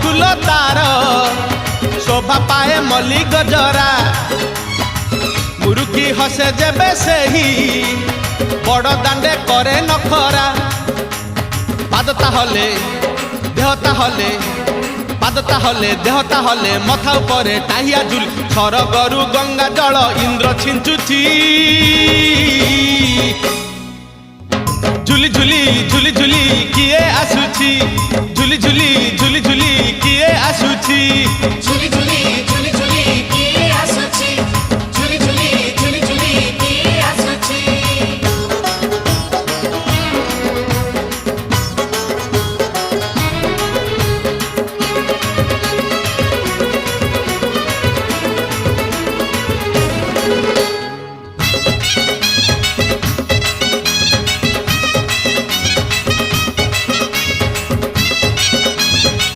full तार शोभा पाए मल्ली गजरा मुरुकी हसे जेबे सेही बड़ दांडे करे नखरा पादता हले देहता हले पादता हले देहता हले मथा उपरे टाहिया झुल सरगरु गंगा जल इंद्र छिंचुची झुली झुली झुली झुली किए आसुची झुली झुली झुली झुली किए आसुची